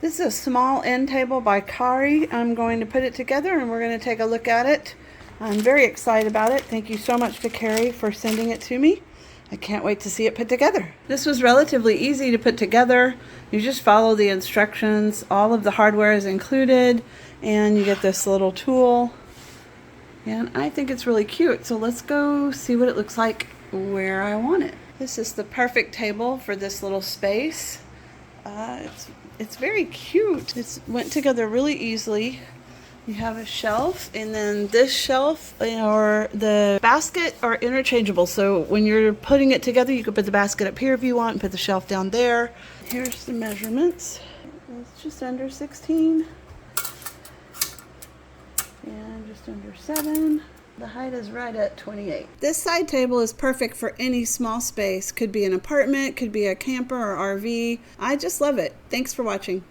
This is a small end table by Karii. I'm going to put it together and we're going to take a look at it. I'm very excited about it. Thank you so much to Karii for sending it to me. I can't wait to see it put together. This was relatively easy to put together. You just follow the instructions. All of the hardware is included and you get this little tool. And I think it's really cute. So let's go see what it looks like where I want it. This is the perfect table for this little space. It's very cute. It went together really easily. You have a shelf, and then this shelf or the basket are interchangeable. So when you're putting it together, you can put the basket up here if you want and put the shelf down there. Here's the measurements. It's just under 16 and just under 7. The height is right at 28. This side table is perfect for any small space. Could be an apartment, could be a camper or RV. I just love it. Thanks for watching.